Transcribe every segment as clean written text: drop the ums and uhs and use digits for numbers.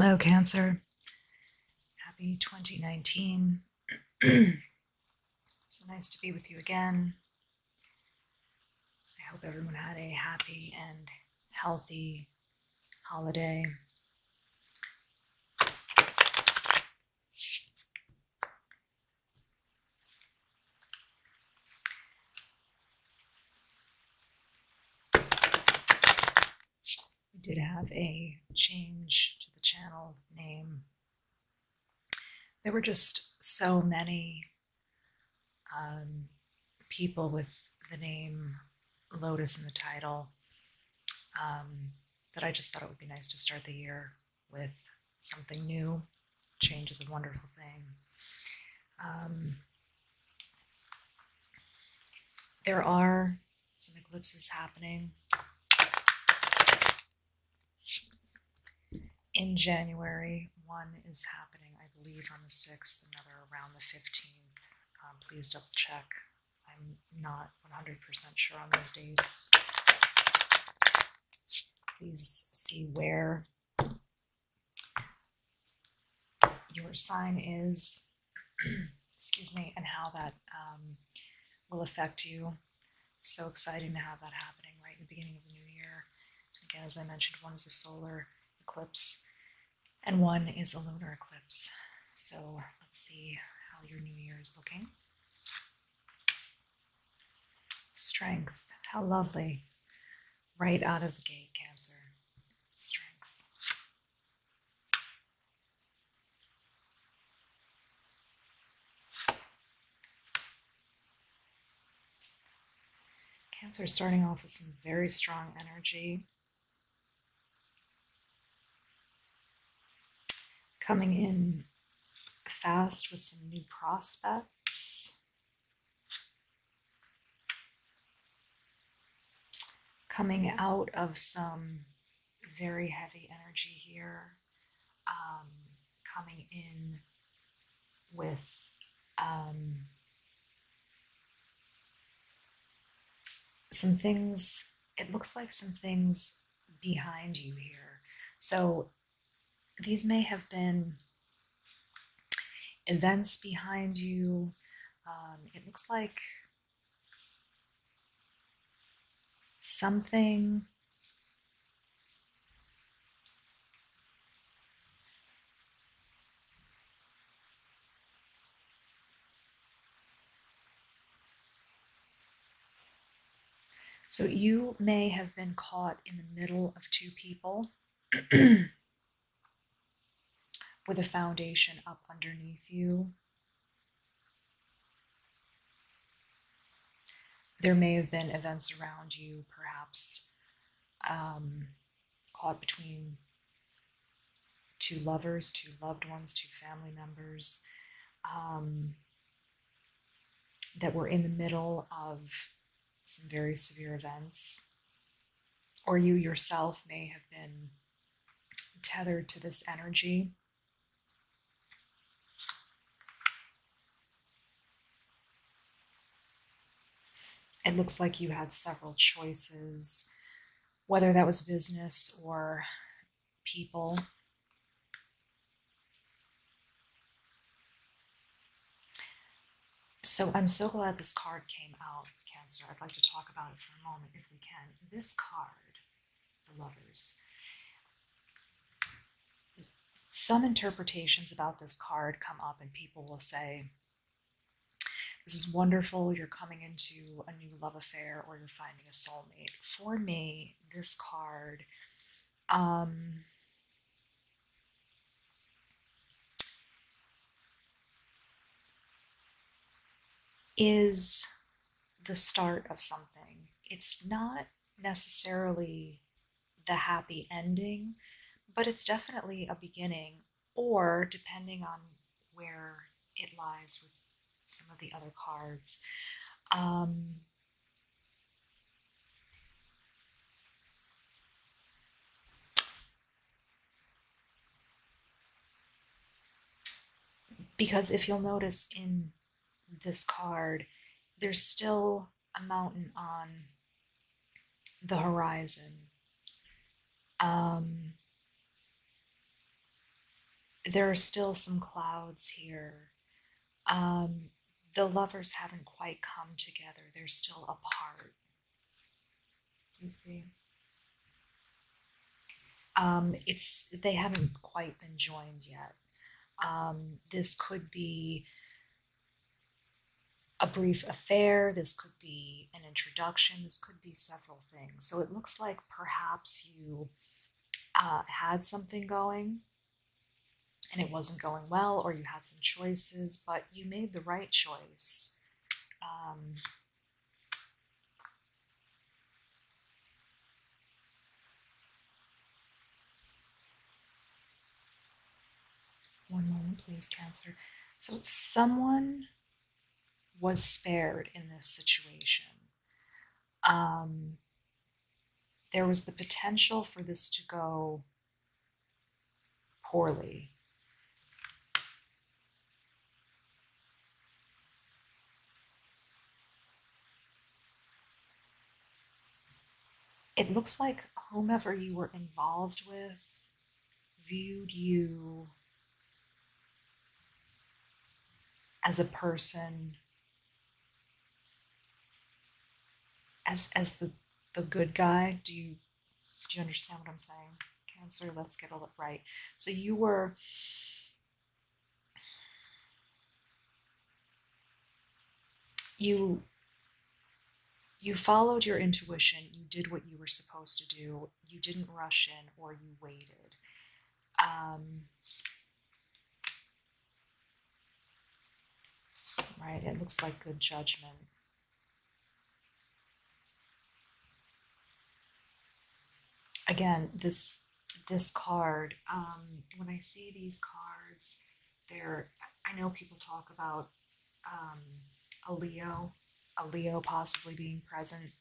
Hello, Cancer. Happy 2019. So nice to be with you again. I hope everyone had a happy and healthy holiday. We did have a change to the channel name. There were just so many people with the name Lotus in the title that I just thought it would be nice to start the year with something new. Change is a wonderful thing. There are some eclipses happening in January. One is happening, I believe, on the 6th, another around the 15th. Please double check. I'm not 100% sure on those dates. Please see where your sign is, excuse me, and how that will affect you. So exciting to have that happening right in the beginning of the new year. Again, as I mentioned, one is a solar eclipse and one is a lunar eclipse. So let's see how your new year is looking. Strength, how lovely. Right out of the gate, Cancer. Strength. Cancer starting off with some very strong energy. Coming in fast with some new prospects. Coming out of some very heavy energy here. Coming in with some things, it looks like some things behind you here. So these may have been events behind you. It looks like something so you may have been caught in the middle of two people with a foundation up underneath you. There may have been events around you, perhaps caught between two lovers, two loved ones, two family members that were in the middle of some very severe events. Or you yourself may have been tethered to this energy. It looks like you had several choices, whether that was business or people. So I'm so glad this card came out, Cancer. I'd like to talk about it for a moment if we can. This card, the Lovers. Some interpretations about this card come up and people will say, this is wonderful, you're coming into a new love affair or you're finding a soulmate. For me, this card is the start of something. It's not necessarily the happy ending, but it's definitely a beginning, or depending on where it lies with some of the other cards. Because if you'll notice in this card, there's still a mountain on the horizon. there are still some clouds here. The lovers haven't quite come together. They're still apart. Do you see? They haven't quite been joined yet. This could be a brief affair. This could be an introduction. This could be several things. So it looks like perhaps you had something going and it wasn't going well, or you had some choices, but you made the right choice. One moment, please, Cancer. So someone was spared in this situation. There was the potential for this to go poorly. It looks like whomever you were involved with viewed you as a person, as the good guy. Do you understand what I'm saying, Cancer? Let's get it right. So you followed your intuition. You did what you were supposed to do. You didn't rush in, or you waited. Right, it looks like good judgment. Again, this card, when I see these cards, I know people talk about a Leo possibly being present,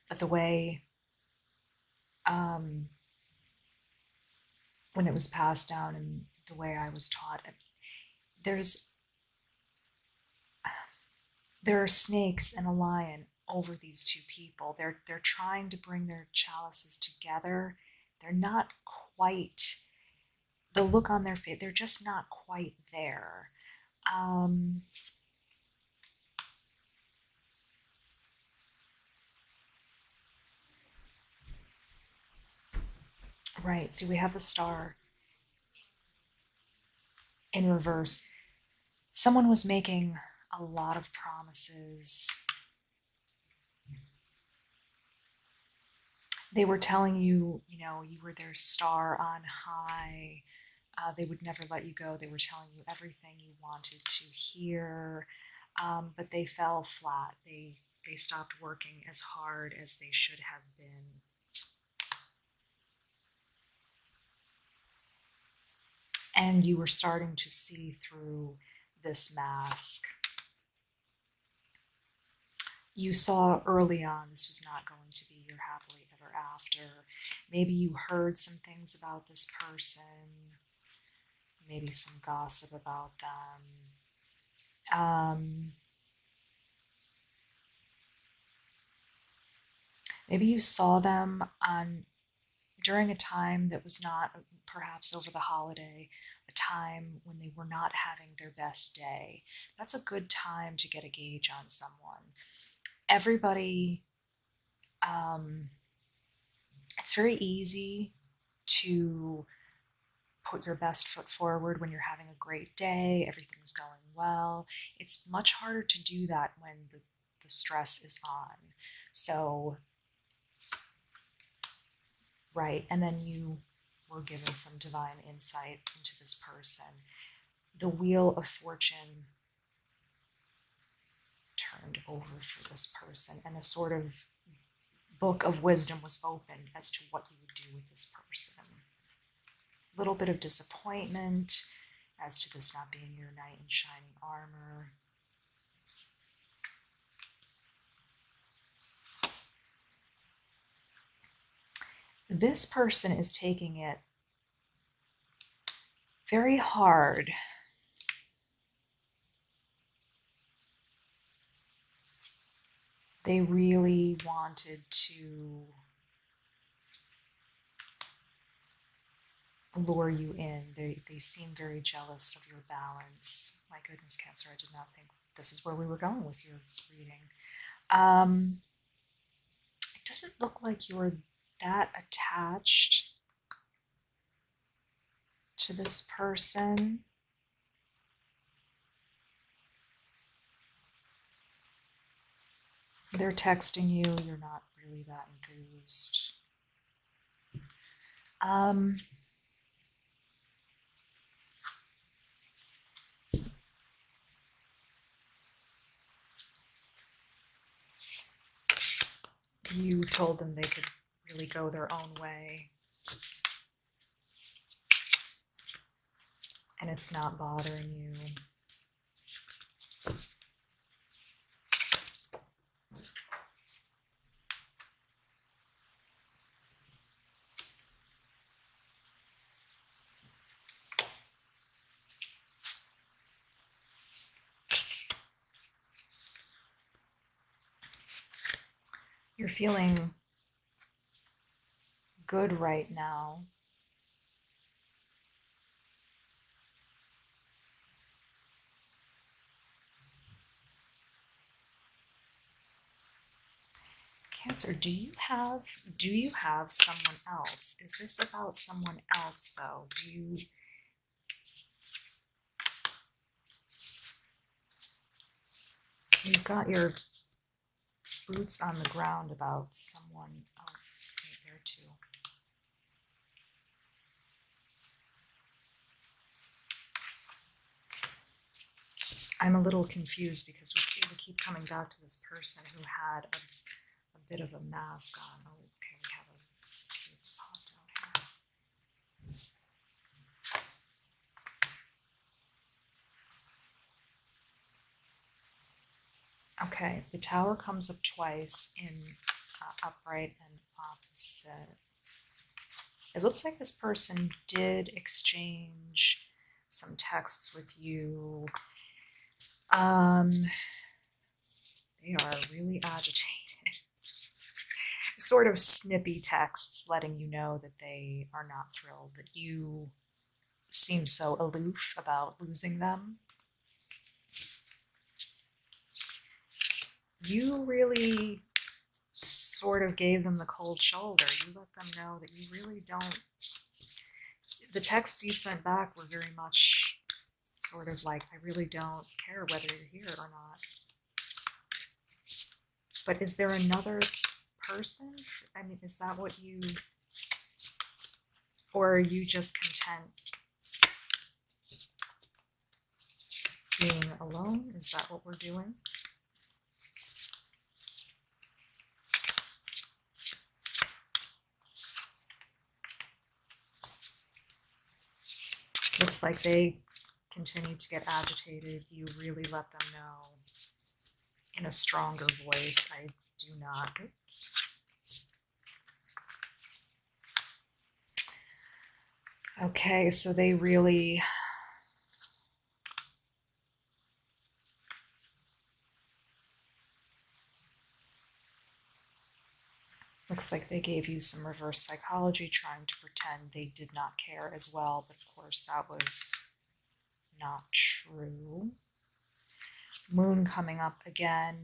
but the way when it was passed down and the way I was taught, there are snakes and a lion over these two people. They're trying to bring their chalices together. They're not quite, the look on their face, they're just not quite there. Right, see, we have the star in reverse. Someone was making a lot of promises. They were telling you, you were their star on high. They would never let you go. They were telling you everything you wanted to hear, but they fell flat. They stopped working as hard as they should have been. And you were starting to see through this mask. You saw early on this was not going to be your happily ever after. Maybe you heard some things about this person, maybe some gossip about them. Maybe you saw them during a time that was not perhaps over the holiday, a time when they were not having their best day. That's a good time to get a gauge on someone. Everybody, it's very easy to put your best foot forward when you're having a great day, everything's going well. It's much harder to do that when the stress is on. So, right, and then you were given some divine insight into this person. The wheel of fortune turned over for this person, and a sort of book of wisdom was opened as to what you would do with this person. A little bit of disappointment as to this not being your knight in shining armor. This person is taking it very hard. They really wanted to lure you in. They seem very jealous of your balance. My goodness, Cancer, I did not think this is where we were going with your reading. It doesn't look like you're that attached to this person. They're texting you, you're not really that enthused. You told them they could really go their own way. And it's not bothering you. You're feeling good right now. Cancer, do you have someone else? Is this about someone else though? You've got your boots on the ground about someone. Oh, right there too. I'm a little confused because we keep coming back to this person who had a bit of a mask on. Oh, okay, we have a few popped out here. Okay, the tower comes up twice in upright and opposite. It looks like this person did exchange some texts with you. They are really agitated. Sort of snippy texts letting you know that they are not thrilled, that you seem so aloof about losing them. You really sort of gave them the cold shoulder. You let them know that you really don't. The texts you sent back were very much sort of like, I really don't care whether you're here or not. But is there another person? I mean, is that what you, or are you just content being alone? Is that what we're doing? Looks like they continue to get agitated. You really let them know in a stronger voice. I do not. Okay, so they really looks like they gave you some reverse psychology, trying to pretend they did not care as well, but of course that was not true. Moon coming up again.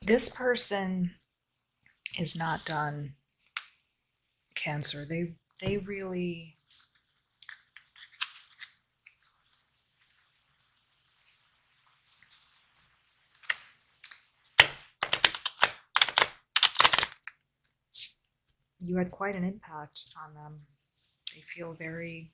This person is not done, Cancer. They really you had quite an impact on them. They feel very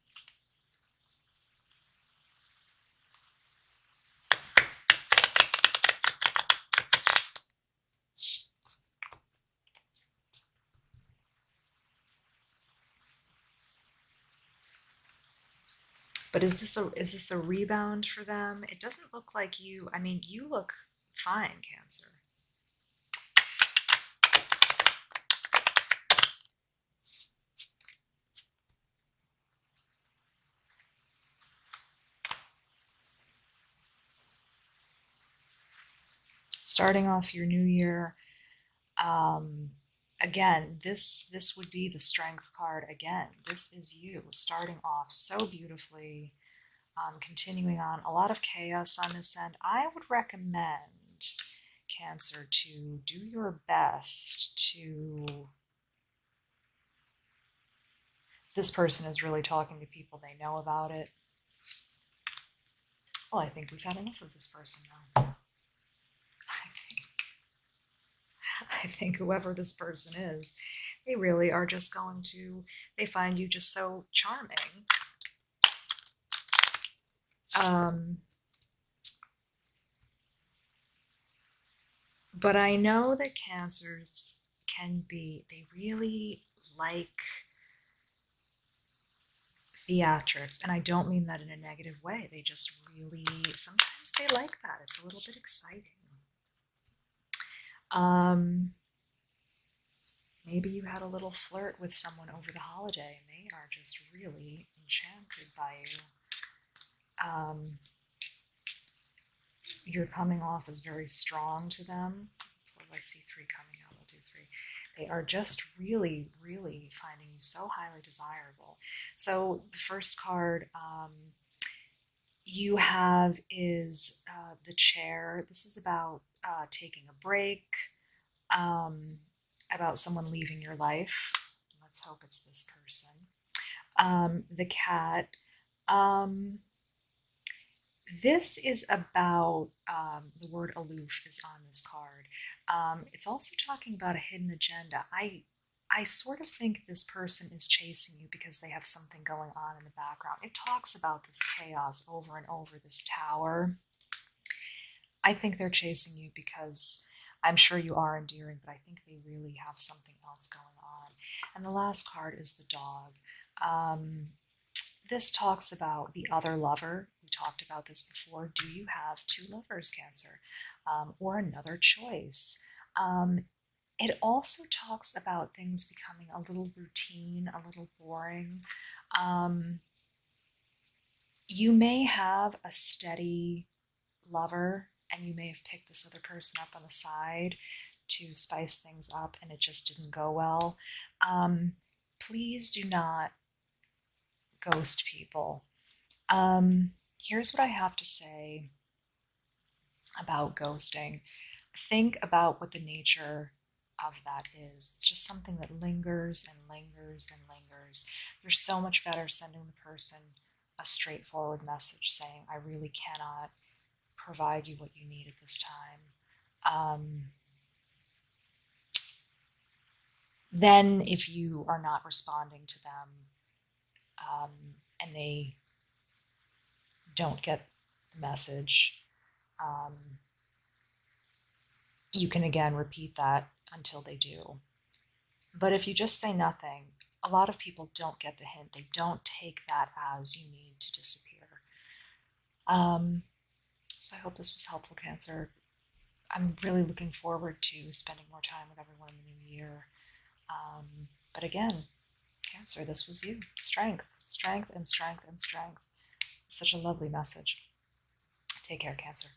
But is this a rebound for them? It doesn't look like you. I mean, you look fine, Cancer. Starting off your new year, again, this would be the Strength card again. This is you starting off so beautifully, continuing on. A lot of chaos on this end. I would recommend, Cancer, to do your best to... This person is really talking to people. They know about it. Well, I think we've had enough of this person now. I think whoever this person is, they really are just going to, they find you just so charming. But I know that Cancers can be, they really like theatrics, and I don't mean that in a negative way. They just really, sometimes they like that. It's a little bit exciting. Maybe you had a little flirt with someone over the holiday and they are just really enchanted by you. You're coming off as very strong to them. Well, I see 3 coming out. We'll do 3. They are just really, really finding you so highly desirable. So the first card you have is the Chair. This is about taking a break, about someone leaving your life. Let's hope it's this person. The Cat. This is about, the word aloof is on this card. It's also talking about a hidden agenda. I sort of think this person is chasing you because they have something going on in the background. It talks about this chaos over and over, this tower. I think they're chasing you because I'm sure you are endearing, but I think they really have something else going on. And the last card is the Dog. This talks about the other lover. We talked about this before. Do you have 2 lovers, Cancer? Or another choice? It also talks about things becoming a little routine, a little boring. You may have a steady lover, and you may have picked this other person up on the side to spice things up, and it just didn't go well. Please do not ghost people. Here's what I have to say about ghosting. Think about what the nature of that is. It's just something that lingers and lingers and lingers. You're so much better sending the person a straightforward message saying, I really cannot provide you what you need at this time. Then if you are not responding to them, and they don't get the message, you can again repeat that until they do. But if you just say nothing, a lot of people don't get the hint. They don't take that as you need to disappear. So I hope this was helpful, Cancer. I'm really looking forward to spending more time with everyone in the new year. But again, Cancer, this was you. Strength, strength, and strength, and strength. Such a lovely message. Take care, Cancer.